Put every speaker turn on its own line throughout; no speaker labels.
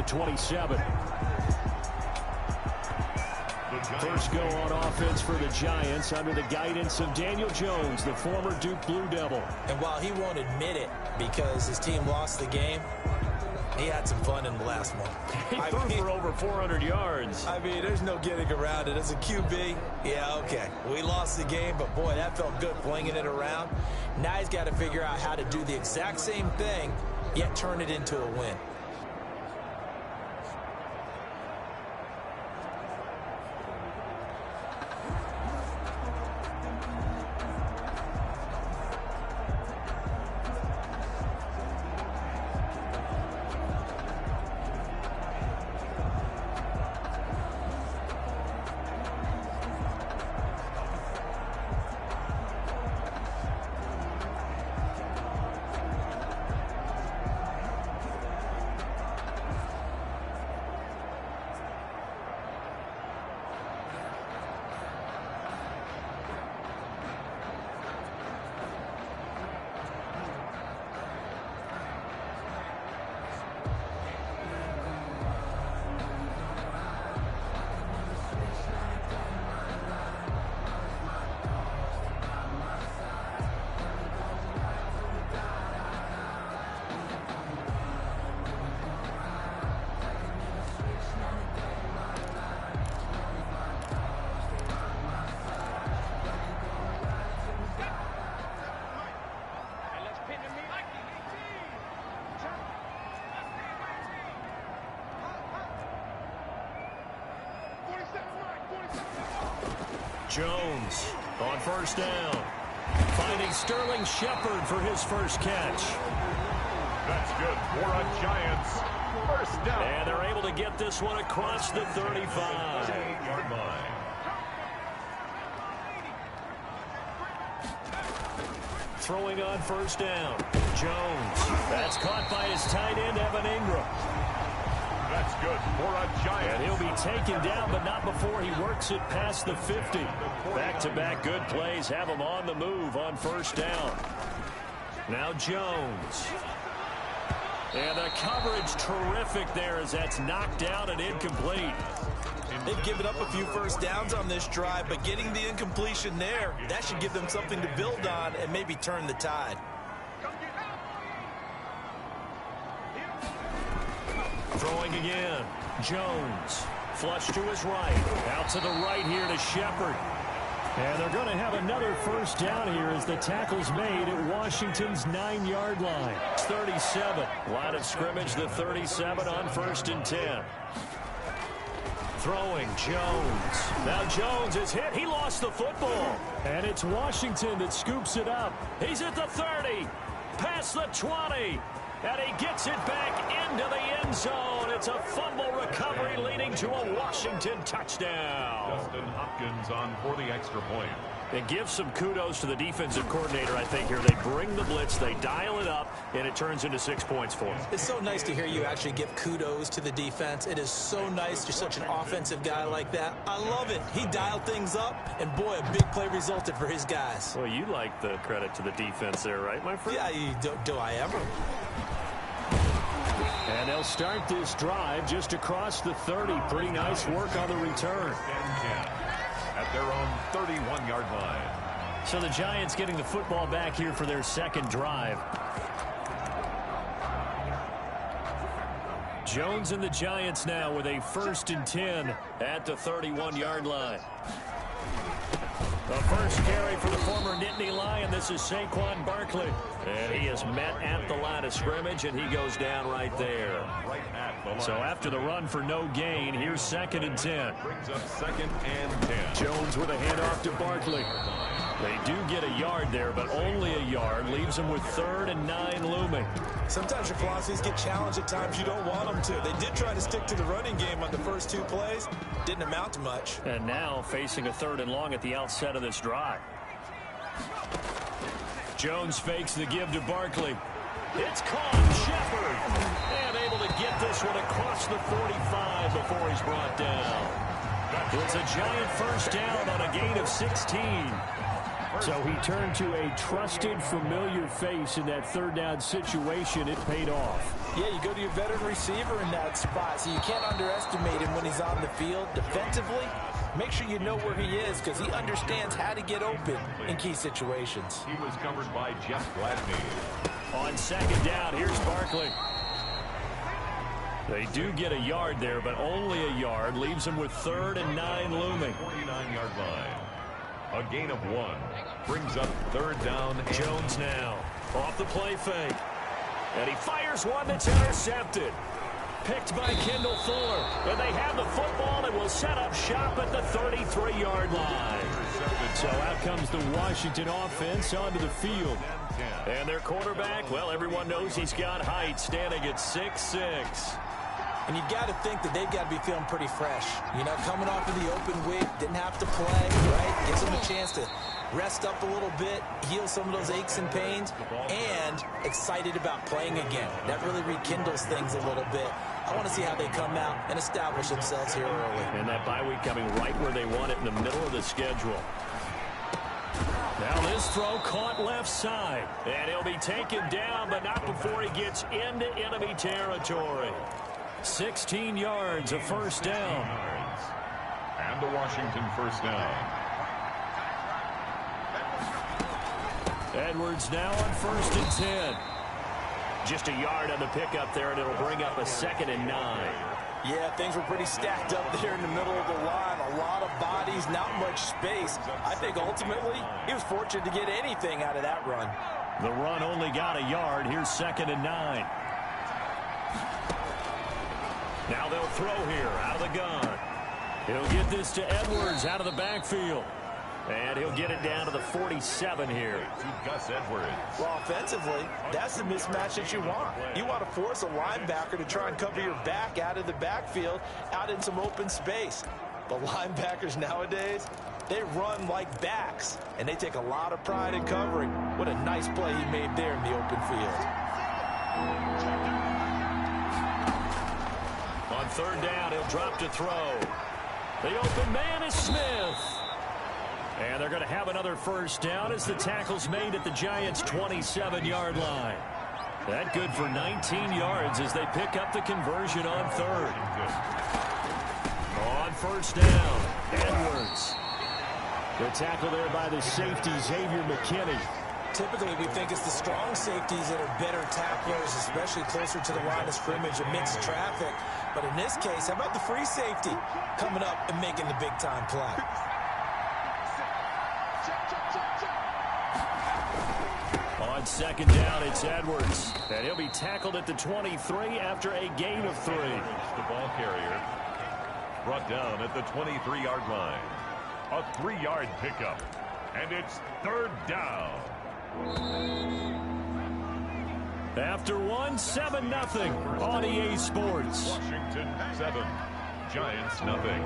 27. First go on offense for the Giants under the guidance of Daniel Jones, the former Duke Blue Devil.
And while he won't admit it because his team lost the game, he had some fun in the last one.
He threw for over 400 yards.
I mean, there's no getting around it. As a QB, yeah, okay. We lost the game, but boy, that felt good flinging it around. Now he's got to figure out how to do the exact same thing, yet turn it into a win.
Jones on first down. Finding Sterling Shepard for his first catch.
That's good for a Giants first down.
And they're able to get this one across the 35.
Yard line.
Throwing on first down. Jones. That's caught by his tight end, Evan Ingram.
That's good for a Giant.
And he'll be taken down, but not before he works it past the 50. Back-to-back good plays have him on the move on first down. Now Jones. And the coverage terrific there as that's knocked down and incomplete.
They've given up a few first downs on this drive, but getting the incompletion there, that should give them something to build on and maybe turn the tide.
Throwing again. Jones. Flush to his right. Out to the right here to Shepard. And they're going to have another first down here as the tackle's made at Washington's 9-yard line. It's 37. Line of scrimmage, the 37 on 1st and 10. Throwing, Jones. Now Jones is hit. He lost the football. And it's Washington that scoops it up. He's at the 30. Past the 20. And he gets it back into the end zone. It's a fumble recovery leading to a Washington touchdown.
Justin Hopkins on for the extra point.
And give some kudos to the defensive coordinator, I think, here. They bring the blitz, they dial it up, and it turns into 6 points for them.
It's so nice to hear you actually give kudos to the defense. It is so nice. You're such an offensive guy like that. I love it. He dialed things up, and boy, a big play resulted for his guys.
Well, you like the credit to the defense there, right, my friend?
Yeah, do I ever?
And they'll start this drive just across the 30. Pretty nice work on the return.
At their own 31-yard line.
So the Giants getting the football back here for their second drive. Jones and the Giants now with a 1st and 10 at the 31-yard line. The first carry for the former Nittany Lion. This is Saquon Barkley. And he is met at the line of scrimmage, and he goes down right there. So after the run for no gain, here's 2nd and 10.
Brings up 2nd and 10.
Jones with a handoff to Barkley. They do get a yard there, but only a yard. Leaves them with 3rd and 9 looming.
Sometimes your philosophies get challenged at times you don't want them to. They did try to stick to the running game on the first 2 plays. Didn't amount to much.
And now facing a 3rd and long at the outset of this drive. Jones fakes the give to Barkley. It's caught. Shepard. And able to get this one across the 45 before he's brought down. It's a Giant first down on a gain of 16. So he turned to a trusted, familiar face in that third down situation. It paid off.
Yeah, you go to your veteran receiver in that spot, so you can't underestimate him when he's on the field. Defensively, make sure you know where he is because he understands how to get open in key situations.
He was covered by Jeff Gladney.
On second down, here's Barkley. They do get a yard there, but only a yard. Leaves them with 3rd and 9 looming.
49-yard line. A gain of 1. Brings up 3rd down.
Jones now off the play fake. And he fires one that's intercepted. Picked by Kendall Fuller. And they have the football and will set up shop at the 33-yard line. So out comes the Washington offense onto the field. And their quarterback, well, everyone knows he's got height, standing at 6'6".
And you've got to think that they've got to be feeling pretty fresh. You know, coming off of the open week, didn't have to play, right? Gives them a chance to rest up a little bit, heal some of those aches and pains, and excited about playing again. That really rekindles things a little bit. I want to see how they come out and establish themselves here early.
And that bye week coming right where they want it, in the middle of the schedule. Now this throw caught left side. And he'll be taken down, but not before he gets into enemy territory. 16 yards, a first down.
And the Washington first down.
Edwards now on 1st and 10. Just a yard on the pickup there, and it'll bring up a 2nd and 9.
Yeah, things were pretty stacked up there in the middle of the line. A lot of bodies, not much space. I think ultimately he was fortunate to get anything out of that run.
The run only got a yard. Here's 2nd and 9. Now they'll throw here out of the gun. He'll get this to Edwards out of the backfield. And he'll get it down to the 47 here.
To Gus Edwards.
Well, offensively, that's the mismatch that you want. You want to force a linebacker to try and cover your back out of the backfield, out in some open space. The linebackers nowadays, they run like backs, and they take a lot of pride in covering. What a nice play he made there in the open field.
On 3rd down, he'll drop to throw. The open man is Smith. And they're going to have another first down as the tackle's made at the Giants' 27-yard line. That good for 19 yards as they pick up the conversion on 3rd. On 1st down, Edwards. The tackle there by the safety, Xavier McKinney.
Typically, we think it's the strong safeties that are better tacklers, especially closer to the line of scrimmage amidst traffic. But in this case, how about the free safety coming up and making the big-time play?
On 2nd down, it's Edwards. And he'll be tackled at the 23 after a gain of 3.
The ball carrier brought down at the 23-yard line. A 3-yard pickup. And it's 3rd down.
After 1, 7-0 on EA Sports.
Washington 7, Giants nothing.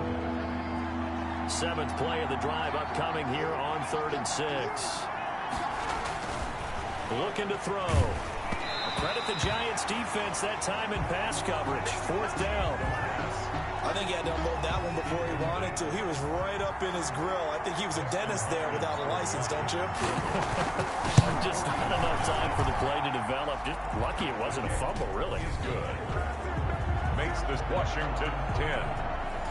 7th play of the drive upcoming here on 3rd and 6. Looking to throw. Credit the Giants defense that time in pass coverage. 4th down.
I think he had to unload that one before he wanted to. He was right up in his grill. I think he was a dentist there without a license, don't you?
Just not enough time for the play to develop. Just lucky it wasn't a fumble, really.
He's good. Makes this Washington 10.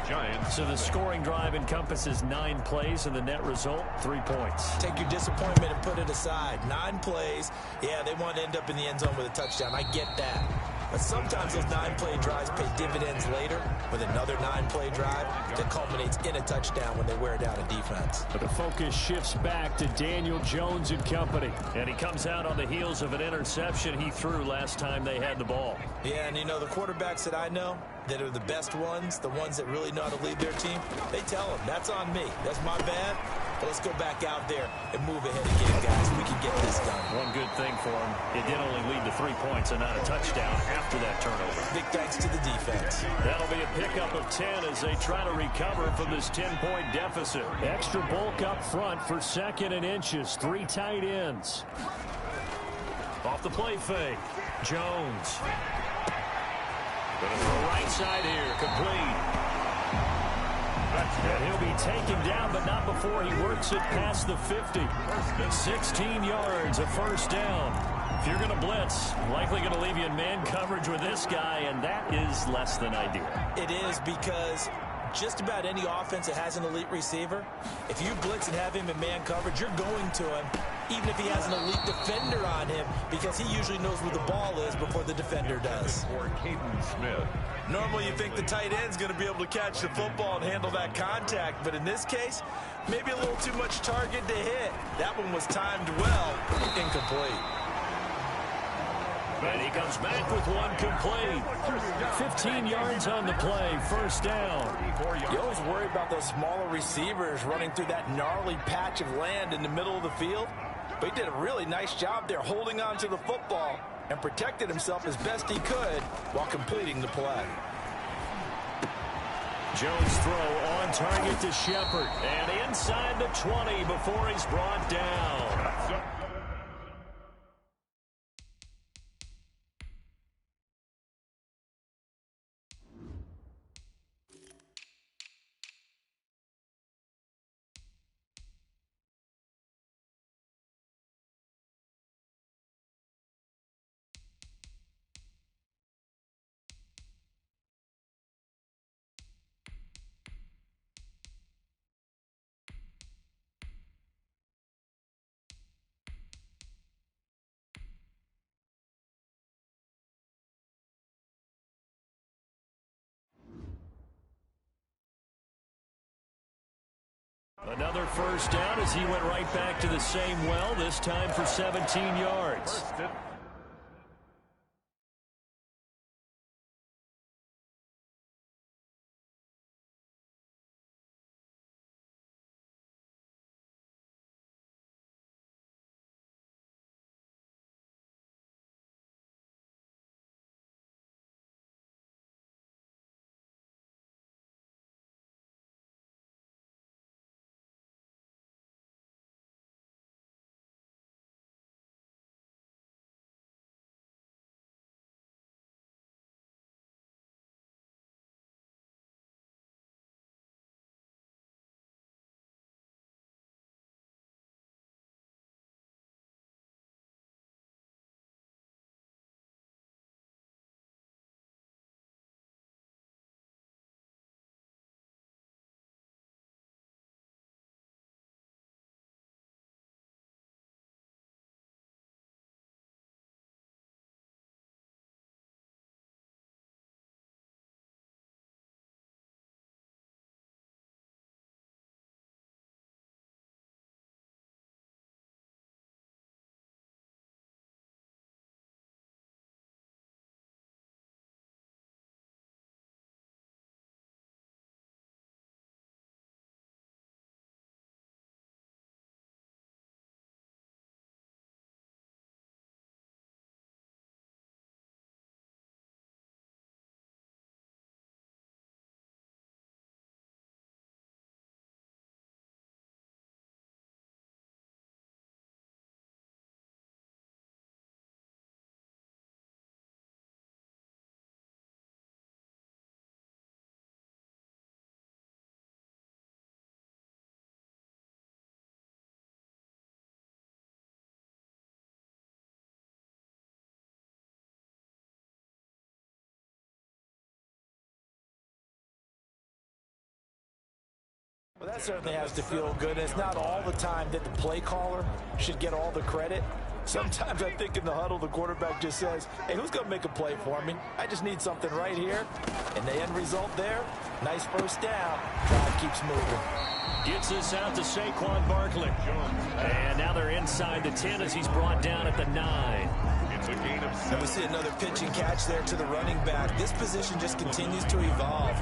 Giants.
So the scoring drive encompasses 9 plays, and the net result, 3 points.
Take your disappointment and put it aside. 9 plays. Yeah, they want to end up in the end zone with a touchdown. I get that. But sometimes those 9-play drives pay dividends later with another 9-play drive that culminates in a touchdown when they wear down a defense.
But the focus shifts back to Daniel Jones and company. And he comes out on the heels of an interception he threw last time they had the ball.
Yeah, and you know, the quarterbacks that I know that are the best ones, the ones that really know how to lead their team, they tell them, that's on me. That's my bad. But let's go back out there and move ahead again, guys. We can get this done.
One good thing for him, it did only lead to 3 points and not a touchdown after that turnover.
Big thanks to the defense.
That'll be a pickup of 10 as they try to recover from this 10-point deficit. Extra bulk up front for 2nd and inches. 3 tight ends. Off the play fake. Jones. Going to throw right side here. Complete. And he'll be taken down, but not before he works it past the 50. 16 yards, a first down. If you're going to blitz, likely going to leave you in man coverage with this guy, and that is less than ideal.
It is, because just about any offense that has an elite receiver, if you blitz and have him in man coverage, you're going to him, even if he has an elite defender on him, because he usually knows where the ball is before the defender does.
Normally you think the tight end's going to be able to catch the football and handle that contact, but in this case, maybe a little too much target to hit. That one was timed well, incomplete.
And he comes back with one complete. 15 yards on the play, first down.
You always worry about those smaller receivers running through that gnarly patch of land in the middle of the field. But he did a really nice job there holding on to the football and protected himself as best he could while completing the play.
Jones' throw on target to Shepard. And inside the 20 before he's brought down. Another first down as he went right back to the same well, this time for 17 yards.
Well, that certainly has to feel good. It's not all the time that the play caller should get all the credit. Sometimes I think in the huddle, the quarterback just says, hey, who's going to make a play for me? I just need something right here. And the end result there, nice first down. Drive keeps moving.
Gets this out to Saquon Barkley. And now they're inside the 10 as he's brought down at the 9.
It's a gain of 7.
And we see another pitch and catch there to the running back. This position just continues to evolve.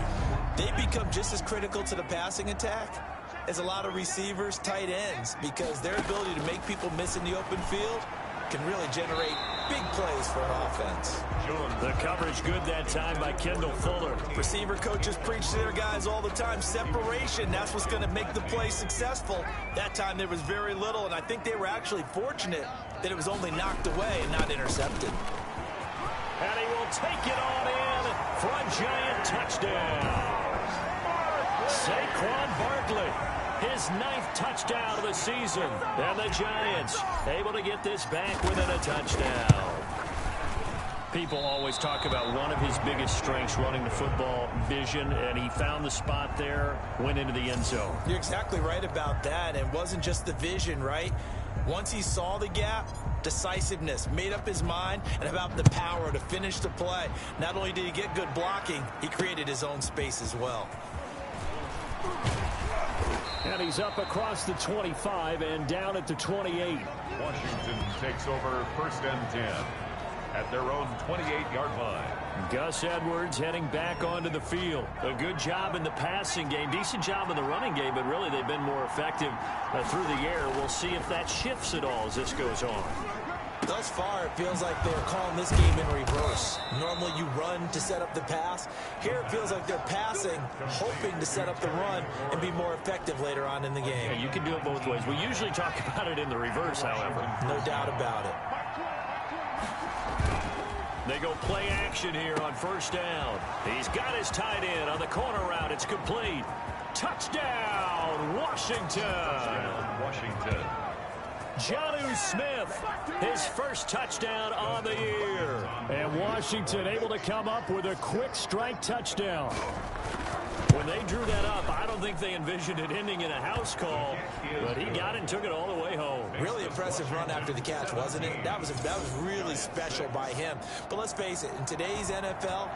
They become just as critical to the passing attack as a lot of receivers, tight ends, because their ability to make people miss in the open field can really generate big plays for an offense.
The coverage good that time by Kendall Fuller.
Receiver coaches preach to their guys all the time. Separation, that's what's going to make the play successful. That time there was very little, and I think they were actually fortunate that it was only knocked away and not intercepted.
And he will take it on in for a giant touchdown. Saquon Barkley, his 9th touchdown of the season. And the Giants able to get this back within a touchdown. People always talk about one of his biggest strengths, running the football, vision, and he found the spot there, went into the end zone.
You're exactly right about that. It wasn't just the vision, right? Once he saw the gap, decisiveness, made up his mind, and about the power to finish the play. Not only did he get good blocking, he created his own space as well.
And he's up across the 25 and down at the 28.
Washington takes over 1st and 10 at their own 28-yard line.
Gus Edwards heading back onto the field. A good job in the passing game. Decent job in the running game, but really they've been more effective through the air. We'll see if that shifts at all as this goes on.
Thus far, it feels like they're calling this game in reverse. Normally you run to set up the pass. Here it feels like they're passing, hoping to set up the run and be more effective later on in the game.
Yeah, you can do it both ways. We usually talk about it in the reverse, however.
No doubt about it.
They go play action here on 1st down. He's got his tight end on the corner route. It's complete. Touchdown, Washington.
Touchdown, Washington.
Jonnu Smith, his 1st touchdown on the year. And Washington able to come up with a quick strike touchdown. When they drew that up, I don't think they envisioned it ending in a house call, but he got it and took it all the way home.
Really impressive run after the catch, wasn't it? That was really special by him. But let's face it, in today's NFL,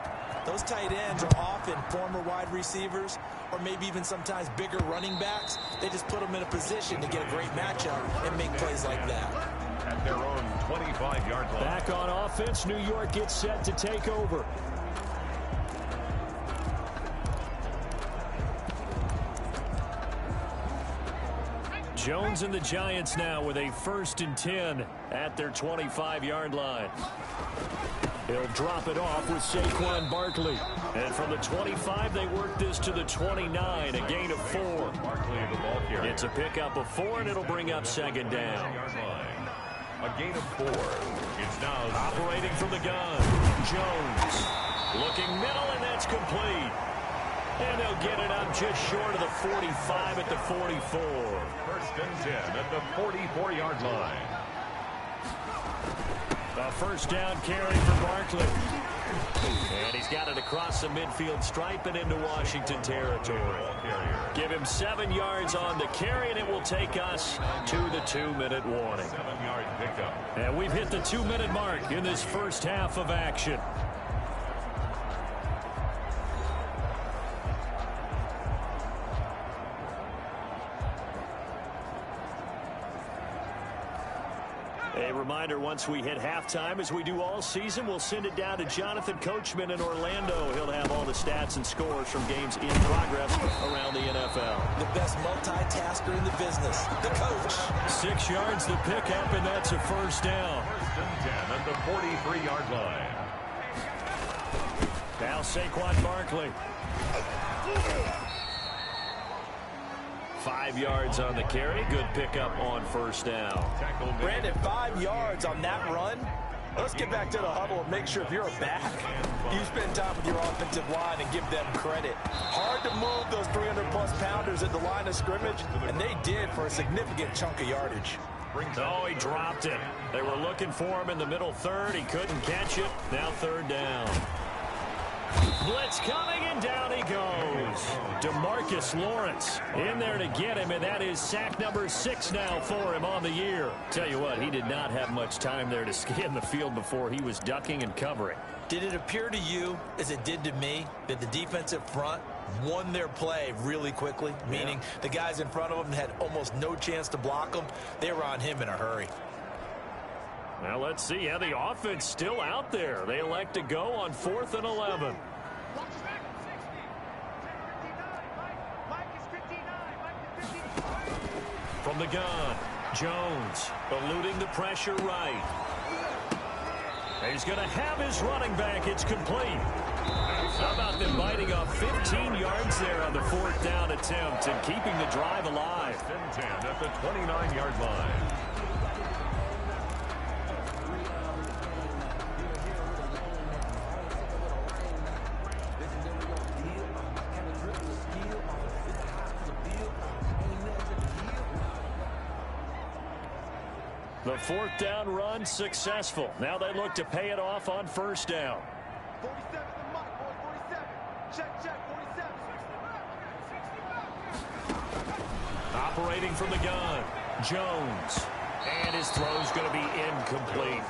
those tight ends are often former wide receivers or maybe even sometimes bigger running backs. They just put them in a position to get a great matchup and make plays like that.
At their own 25-yard line.
Back on offense, New York gets set to take over. Jones and the Giants now with a 1st and 10 at their 25-yard line. He'll drop it off with Saquon Barkley. And from the 25, they work this to the 29, a gain of 4.
Barkley the ball carrier.
It's a pickup of 4, and it'll bring up 2nd down.
A gain of 4. It's now
Operating from the gun, Jones. Looking middle, and that's complete. And they'll get it up just short of the 45 at the 44.
1st and 10 at the 44-yard line.
A 1st down carry for Barkley. And he's got it across the midfield stripe and into Washington territory. Give him 7 yards on the carry, and it will take us to the 2-minute warning.
7-yard pickup.
And we've hit the 2-minute mark in this first half of action. A reminder, once we hit halftime, as we do all season, we'll send it down to Jonathan Coachman in Orlando. He'll have all the stats and scores from games in progress around the NFL.
The best multitasker in the business, the coach.
6 yards the pickup, and that's a 1st down.
1st and 10 at the 43-yard line.
Now Saquon Barkley. 5 yards on the carry. Good pickup on 1st down.
Brandon, 5 yards on that run. Let's get back to the huddle and make sure if you're a back, you spend time with your offensive line and give them credit. Hard to move those 300-plus pounders at the line of scrimmage, and they did for a significant chunk of yardage.
Oh, he dropped it. They were looking for him in the middle 3rd. He couldn't catch it. Now 3rd down. Blitz coming, and down he goes. DeMarcus Lawrence in there to get him, and that is sack number 6 now for him on the year. Tell you what, he did not have much time there to scan the field before he was ducking and covering.
Did it appear to you, as it did to me, that the defensive front won their play really quickly? Meaning the guys in front of them had almost no chance to block them. They were on him in a hurry.
Well, let's see. Yeah, the offense still out there. They elect to go on 4th and 11. From the gun, Jones eluding the pressure right. He's going to have his running back. It's complete. How about them biting off 15 yards there on the 4th down attempt and keeping the drive alive?
10 at the 29-yard line.
The fourth down run successful. Now they look to pay it off on first down.
47 the mark, boys, 47. Check, 47.
Operating from the gun, Jones. And his throw's going to be incomplete.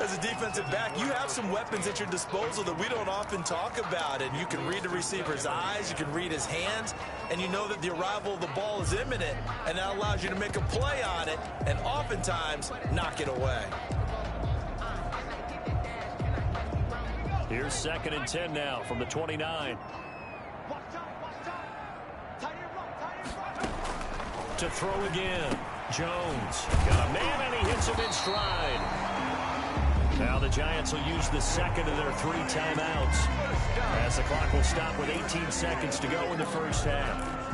As a defensive back, you have some weapons at your disposal that we don't often talk about. And you can read the receiver's eyes, you can read his hands, and you know that the arrival of the ball is imminent. And that allows you to make a play on it and oftentimes knock it away.
Here's 2nd and 10 now from the 29. To throw again. Jones got a man, and he hits him in stride. Now the Giants will use the second of their 3 timeouts as the clock will stop with 18 seconds to go in the first half.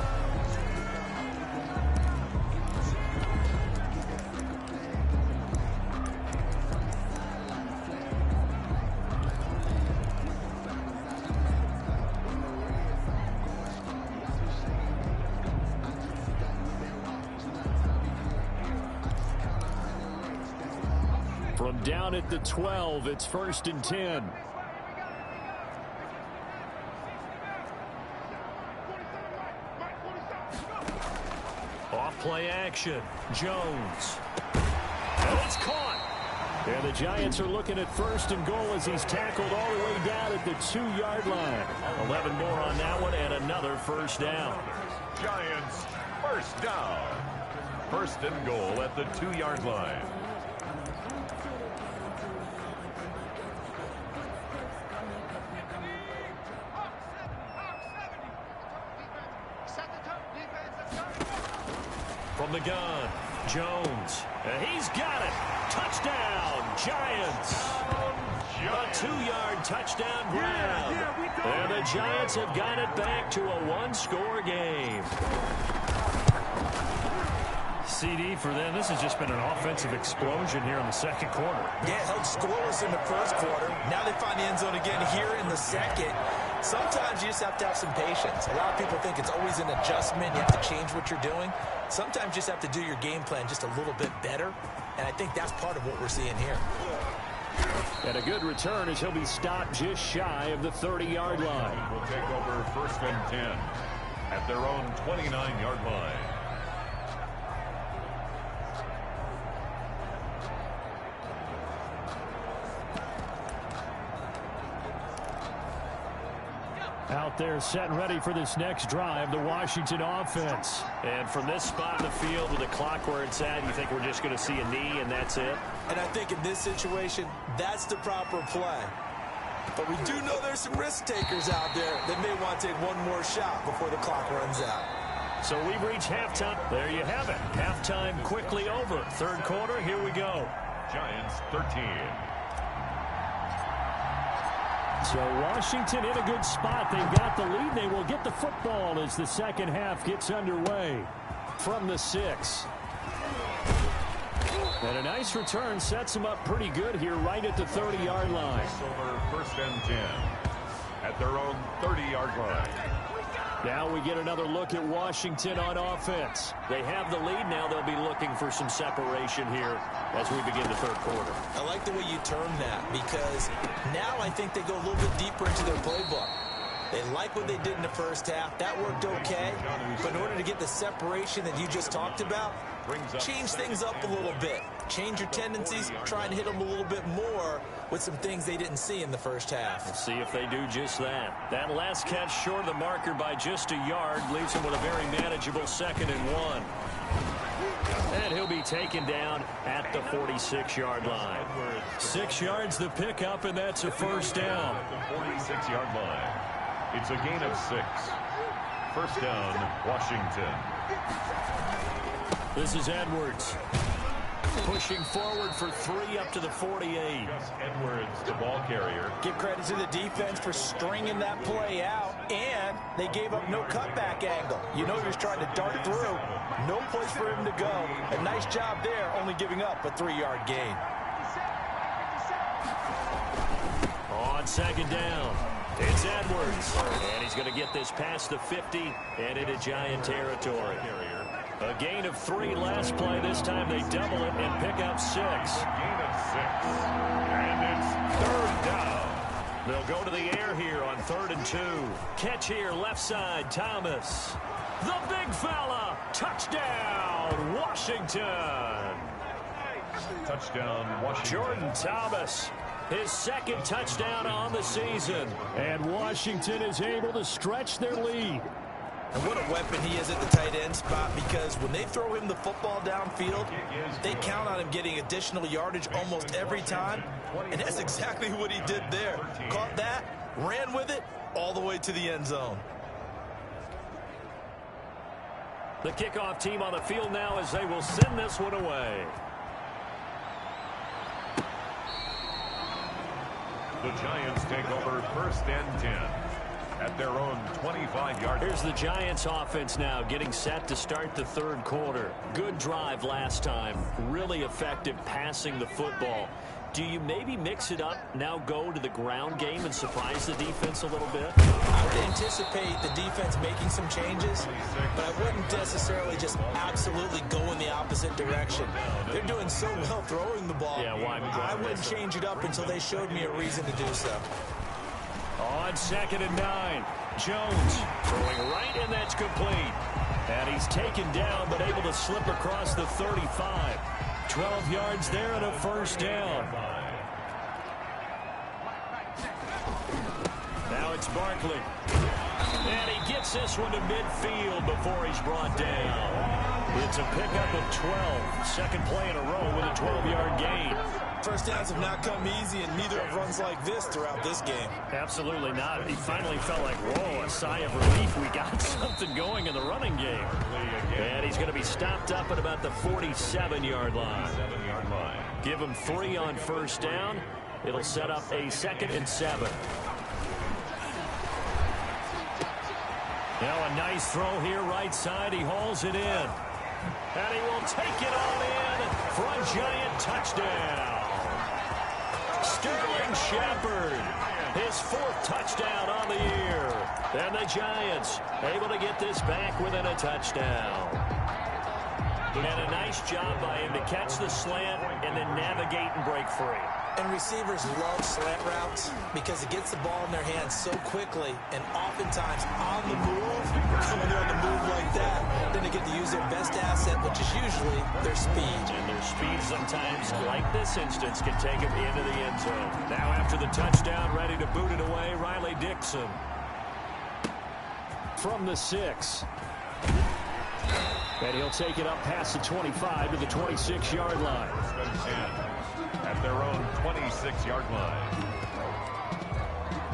From down at the 12, it's 1st and 10. Off play action. Jones. And it's caught. And the Giants are looking at 1st and goal as he's tackled all the way down at the 2-yard line. 11 more on that one and another first down.
Giants, first down. 1st and goal at the 2-yard line.
From the gun, Jones. And he's got it. Touchdown, Giants. A 2-yard touchdown grab. And the Giants have got it back to a 1-score game. CD for them. This has just been an offensive explosion here in the second quarter.
Yeah, held scoreless in the first quarter. Now they find the end zone again here in the second. Sometimes you just have to have some patience. A lot of people think it's always an adjustment. You have to change what you're doing. Sometimes you just have to do your game plan just a little bit better. And I think that's part of what we're seeing here.
And a good return as he'll be stopped just shy of the 30-yard line.
Will take over 1st and 10 at their own 29-yard line.
Out there set and ready for this next drive, the Washington offense. And from this spot in the field with the clock where it's at, you think we're just going to see a knee and that's it?
And I think in this situation, that's the proper play. But we do know there's some risk takers out there that may want to take one more shot before the clock runs out.
So we've reached halftime. There you have it. Halftime quickly over. Third quarter, here we go.
Giants 13.
So Washington in a good spot. They've got the lead. They will get the football as the second half gets underway from the 6. And a nice return sets them up pretty good here right at the 30-yard line.
Over 1st and 10 at their own 30-yard line.
Now we get another look at Washington on offense. They have the lead. Now they'll be looking for some separation here as we begin the third quarter.
I like the way you term that because now I think they go a little bit deeper into their playbook. They like what they did in the first half. That worked okay. But in order to get the separation that you just talked about, change things up a little bit. Change your tendencies. Try and hit them a little bit more with some things they didn't see in the first half.
We'll see if they do just that. That last catch short of the marker by just a yard leaves him with a very manageable 2nd and 1. And he'll be taken down at the 46-yard line. 6 yards the pickup, and that's a first down.
At the 46-yard line. It's a gain of 6. First down, Washington.
This is Edwards. Pushing forward for 3 up to the 48.
Gus Edwards, the ball carrier.
Give credit to the defense for stringing that play out, and they gave up no cutback angle. You know he was trying to dart through. No place for him to go. A nice job there, only giving up a 3-yard gain.
On 2nd down, it's Edwards. And he's going to get this past the 50 and into Giant territory. A gain of 3 last play. This time they double it and pick up 6.
Gain of 6. And it's 3rd down.
They'll go to the air here on 3rd and 2. Catch here, left side, Thomas. The big fella. Touchdown, Washington.
Touchdown, Washington.
Jordan Thomas, his 2nd touchdown on the season. And Washington is able to stretch their lead.
And what a weapon he is at the tight end spot, because when they throw him the football downfield, they count on him getting additional yardage almost every time. And that's exactly what he did there. Caught that, ran with it, all the way to the end zone.
The kickoff team on the field now as they will send this one away.
The Giants take over 1st and 10 at their own 25-yard line.
Here's the Giants offense now getting set to start the 3rd quarter. Good drive last time. Really effective passing the football. Do you maybe mix it up, now go to the ground game and surprise the defense a little bit?
I would anticipate the defense making some changes, but I wouldn't necessarily just absolutely go in the opposite direction. They're doing so well throwing the ball.
Yeah, why?
I wouldn't change it up until they showed me a reason to do so.
On 2nd and 9, Jones throwing right, and that's complete. And he's taken down, but able to slip across the 35. 12 yards there and a 1st down. Now it's Barkley. And he gets this one to midfield before he's brought down. It's a pickup of 12. 2nd play in a row with a 12-yard gain.
First downs have not come easy, and neither have runs like this throughout this game.
Absolutely not. He finally felt like, whoa, a sigh of relief. We got something going in the running game. And he's going to be stopped up at about the 47-yard line. Give him 3 on 1st down. It'll set up a 2nd and 7. Now a nice throw here, right side. He hauls it in. And he will take it all in for a Giant touchdown. Sterling Shepard, his 4th touchdown on the year. And the Giants able to get this back within a touchdown. And a nice job by him to catch the slant and then navigate and break free.
And receivers love slant routes because it gets the ball in their hands so quickly, and oftentimes on the move, when they're on the move like that, then they get to use their best asset, which is usually their speed.
And their speed sometimes, like this instance, can take them into the end zone. Now after the touchdown, ready to boot it away, Riley Dixon. From the 6. And he'll take it up past the 25 to the 26-yard line.
At their own 26-yard line.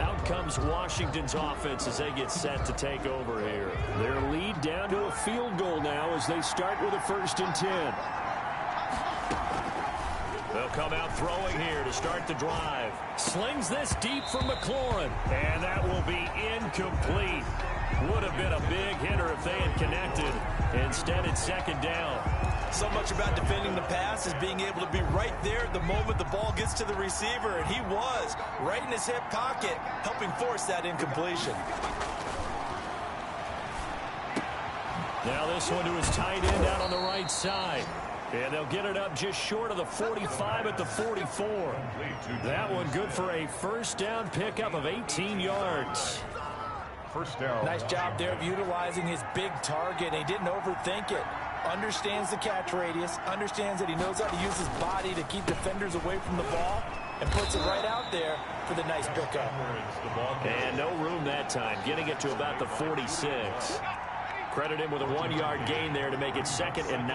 Out comes Washington's offense as they get set to take over here. Their lead down to a field goal now as they start with a 1st and 10. They'll come out throwing here to start the drive. Slings this deep for McLaurin. And that will be incomplete. Would have been a big hitter if they had connected. Instead, it's 2nd down.
So much about defending the pass is being able to be right there at the moment the ball gets to the receiver, and he was right in his hip pocket, helping force that incompletion.
Now this one to his tight end out on the right side. And they'll get it up just short of the 45 at the 44. That one good for a 1st down pickup of 18 yards.
1st down.
Nice job there of utilizing his big target. He didn't overthink it. Understands the catch radius, understands that he knows how to use his body to keep defenders away from the ball, and puts it right out there for the nice pickup.
And no room that time, getting it to about the 46. Credit him with a 1-yard gain there to make it 2nd and 9.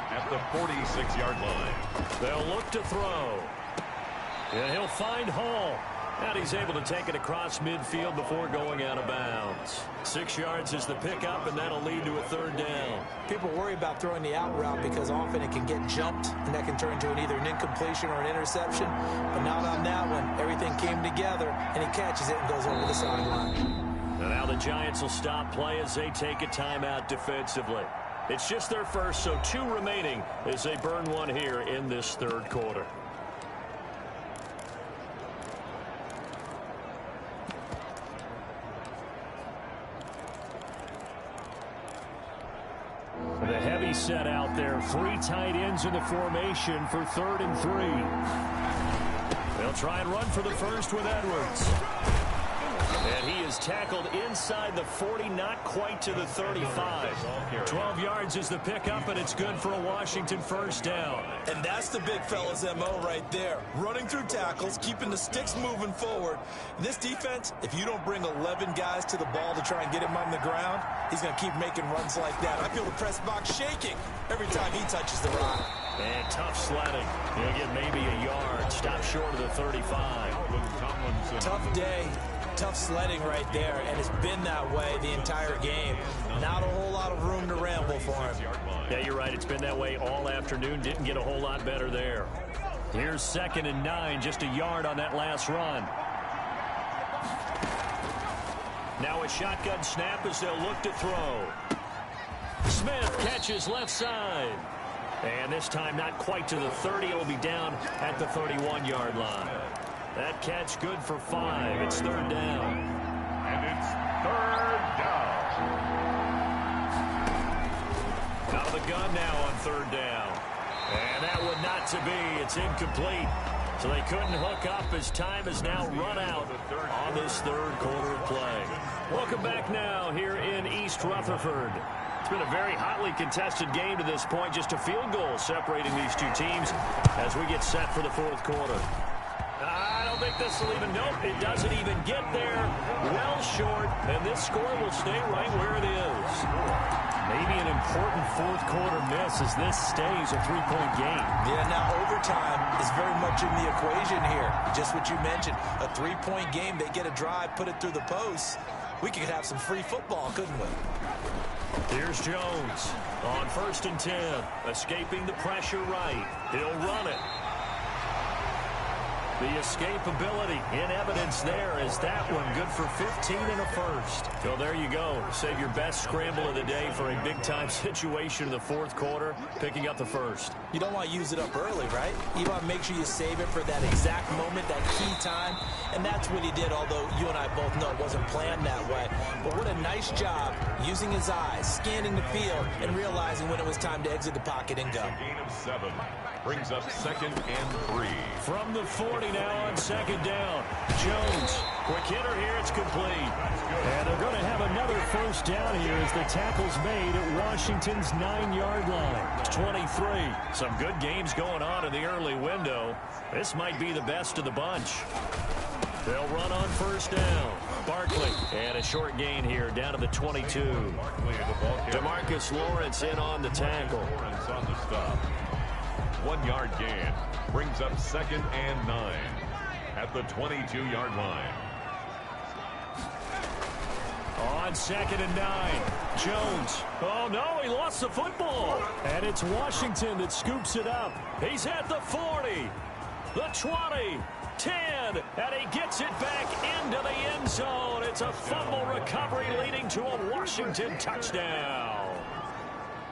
At the 46-yard line.
They'll look to throw. And he'll find Hall. And he's able to take it across midfield before going out of bounds. 6 yards is the pickup, and that'll lead to a 3rd down.
People worry about throwing the out route because often it can get jumped, and that can turn into either an incompletion or an interception. But not on that one. Everything came together, and he catches it and goes over the sideline.
And now the Giants will stop play as they take a timeout defensively. It's just their first, so 2 remaining as they burn one here in this 3rd quarter. set out there. 3 tight ends in the formation for 3rd and 3. They'll try and run for the first with Edwards. And he is tackled inside the 40, not quite to the 35. 12 yards is the pickup, and it's good for a Washington first down.
And that's the big fella's MO right there. Running through tackles, keeping the sticks moving forward. This defense, if you don't bring 11 guys to the ball to try and get him on the ground, he's going to keep making runs like that. I feel the press box shaking every time he touches the rock.
And tough sledding. He'll get maybe a yard. Stop short of the 35.
Tough day. Tough sledding right there, and it's been that way the entire game. Not a whole lot of room to ramble for him.
Yeah, you're right. It's been that way all afternoon. Didn't get a whole lot better there. Here's 2nd and 9, just a yard on that last run. Now a shotgun snap as they'll look to throw. Smith catches left side. And this time not quite to the 30. It'll be down at the 31-yard line. That catch good for 5. It's 3rd down.
And it's 3rd down.
Out of the gun now on 3rd down. And that one not to be. It's incomplete. So they couldn't hook up as time is now run out on this 3rd quarter of play. Welcome back now here in East Rutherford. It's been a very hotly contested game to this point. Just a field goal separating these two teams as we get set for the 4th quarter. I don't think this will even, nope, it doesn't even get there. Well short, and this score will stay right where it is. Maybe an important 4th quarter miss as this stays a 3-point game.
Yeah, now overtime is very much in the equation here. Just what you mentioned, a 3-point game. They get a drive, put it through the posts. We could have some free football, couldn't we?
Here's Jones on 1st and 10, escaping the pressure right. He'll run it. The escapability in evidence there is that one good for 15 and a first. So there you go. Save your best scramble of the day for a big-time situation in the 4th quarter, picking up the first.
You don't want to use it up early, right? You want to make sure you save it for that exact moment, that key time. And that's what he did, although you and I both know it wasn't planned that way. But what a nice job using his eyes, scanning the field, and realizing when it was time to exit the pocket and go.
A gain of 7 brings up 2nd and 3.
From the 40 now on 2nd down. Jones, quick hitter here, it's complete. And they're going to have another first down here as the tackle's made at Washington's 9-yard line. 23. Some good games going on in the early window. This might be the best of the bunch. They'll run on 1st down. Barkley, and a short gain here down to the 22. DeMarcus Lawrence in on the tackle.
Lawrence on the stop. 1-yard gain brings up 2nd and 9 at the 22-yard line.
On 2nd and 9, Jones. Oh, no, he lost the football. And it's Washington that scoops it up. He's at the 40, the 20, 10, and he gets it back into the end zone. It's a fumble recovery leading to a Washington touchdown.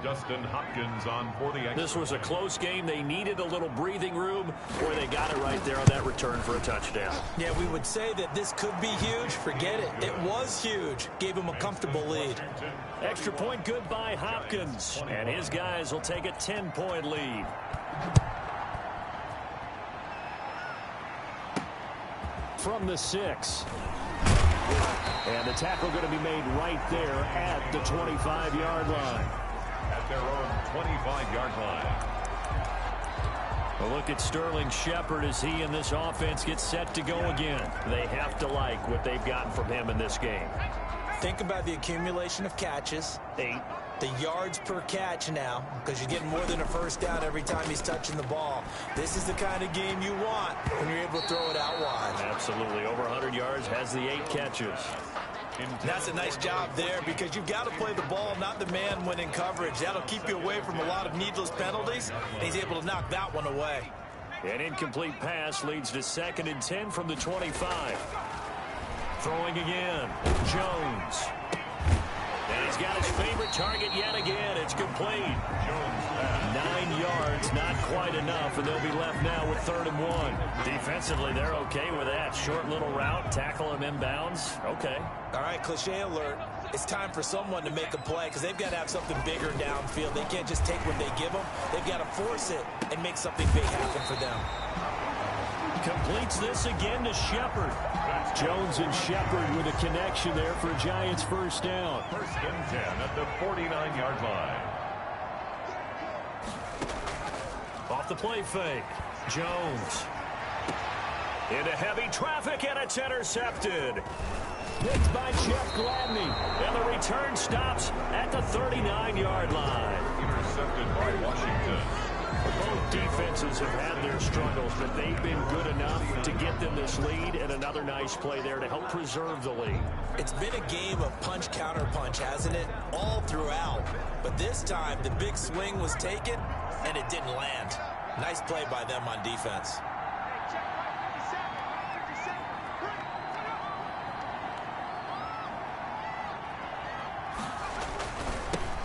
Dustin Hopkins on for the extra.
This was a close game. They needed a little breathing room, where they got it right there on that return for a touchdown.
Yeah, we would say that this could be huge. Forget it. It was huge. Gave him a comfortable lead.
Extra point good by Hopkins. And his guys will take a 10-point lead. From the 6. And the tackle going to be made right there at the 25-yard line.
At their own 25-yard line.
A look at Sterling Shepard as he and this offense get set to go again. They have to like what they've gotten from him in this game.
Think about the accumulation of catches.
8.
The yards per catch now, because you're getting more than a first down every time he's touching the ball. This is the kind of game you want when you're able to throw it out wide.
Absolutely. Over 100 yards, has the 8 catches.
That's a nice job there, because you've got to play the ball, not the man when in coverage. That'll keep you away from a lot of needless penalties, and he's able to knock that one away.
An incomplete pass leads to 2nd and 10 from the 25. Throwing again. Jones. And he's got his favorite target yet again. It's complete. 9 yards, not quite enough, and they'll be left now with 3rd and 1. Defensively, they're okay with that. Short little route, tackle him inbounds. Okay.
All right, cliche alert. It's time for someone to make a play because they've got to have something bigger downfield. They can't just take what they give them. They've got to force it and make something big happen for them.
Completes this again to Shepard. Jones and Shepard with a connection there for a Giants first down.
First and 10 at the 49-yard line.
Off the play fake. Jones. Into heavy traffic, and it's intercepted. Picked by Jeff Gladney. And the return stops at the 39-yard line.
Intercepted by Washington.
Both defenses have had their struggles, but they've been good enough to get them this lead, and another nice play there to help preserve the lead.
It's been a game of punch-counter-punch, hasn't it? All throughout. But this time, the big swing was taken, and it didn't land. Nice play by them on defense.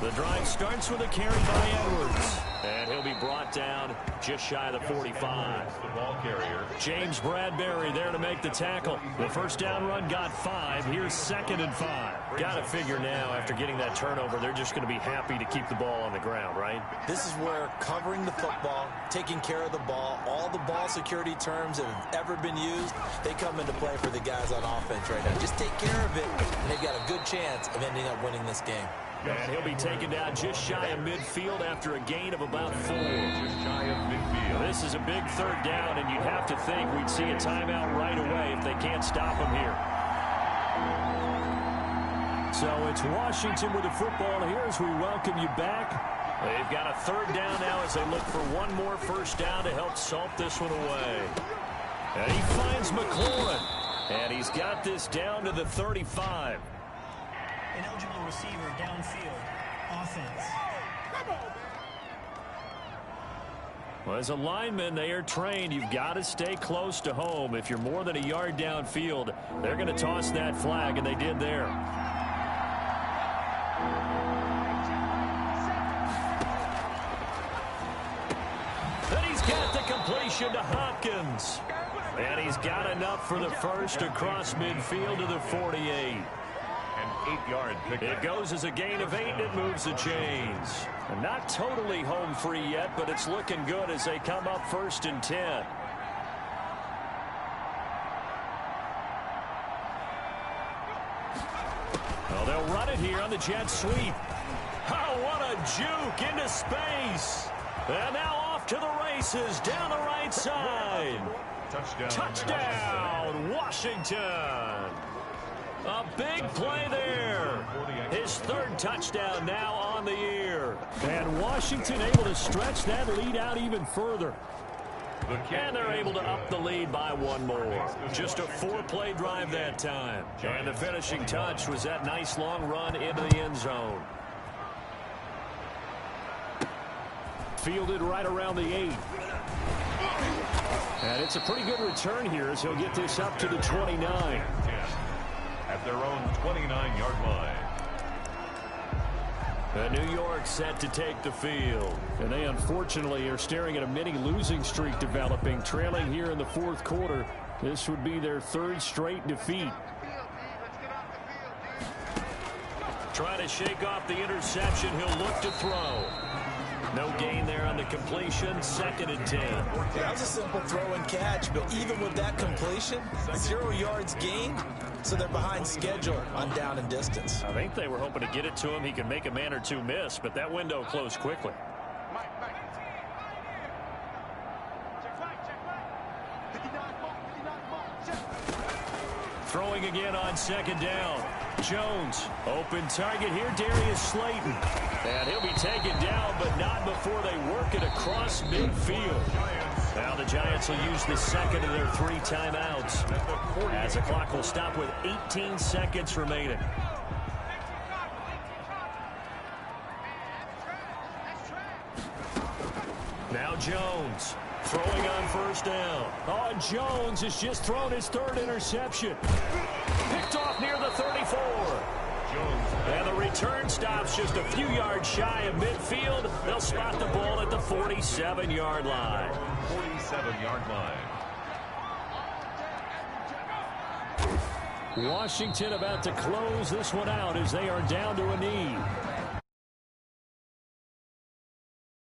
The drive starts with a carry by Edwards. And he'll be brought down just shy of the 45.
The ball carrier.
James Bradbury there to make the tackle. The first down run got 5. Here's 2nd and 5. Got to figure now, after getting that turnover, they're just going to be happy to keep the ball on the ground, right?
This is where covering the football, taking care of the ball, all the ball security terms that have ever been used, they come into play for the guys on offense right now. Just take care of it, and they've got a good chance of ending up winning this game.
And he'll be taken down just shy of midfield after a gain of about 4.
Just shy of midfield.
This is a big third down, and you'd have to think we'd see a timeout right away if they can't stop him here. So it's Washington with the football here as we welcome you back. They've got a third down now as they look for one more first down to help salt this one away. And he finds McLaurin, and he's got this down to the 35.
An eligible receiver downfield. Offense.
Well, as a lineman, they are trained. You've got to stay close to home. If you're more than a yard downfield, they're going to toss that flag, and they did there. Then he's got the completion to Hopkins. And he's got enough for the first across midfield to the 48.
8-yard pickup.
It goes as a gain of 8, and it moves the chains. And not totally home free yet, but it's looking good as they come up 1st and 10. Well, they'll run it here on the jet sweep. Oh, what a juke into space. And now off to the races down the right side. Touchdown, Washington. A big play there. His 3rd touchdown now on the year. And Washington able to stretch that lead out even further. And they're able to up the lead by 1 more. Just a 4-play drive that time. And the finishing touch was that nice long run into the end zone. Fielded right around the 8. And it's a pretty good return here as he'll get this up to the 29.
At their own 29-yard line.
New York set to take the field. And they unfortunately are staring at a mini losing streak developing, trailing here in the 4th quarter. This would be their 3rd straight defeat. Trying to shake off the interception. He'll look to throw. No gain there on the completion. 2nd and 10.
That was a simple throw and catch, but even with that completion, 0 yards gained, so they're behind schedule on down and distance.
I think they were hoping to get it to him. He could make a man or two miss, but that window closed quickly. Throwing again on 2nd down. Jones, open target here, Darius Slayton. And he'll be taken down, but not before they work it across midfield. Now the Giants will use the 2nd of their 3 timeouts, as the clock will stop with 18 seconds remaining. Now Jones. Throwing on 1st down. Oh, Jones has just thrown his 3rd interception. Picked off near the 34. And the return stops just a few yards shy of midfield. They'll spot the ball at the 47-yard line.
47-yard line.
Washington about to close this one out as they are down to a knee.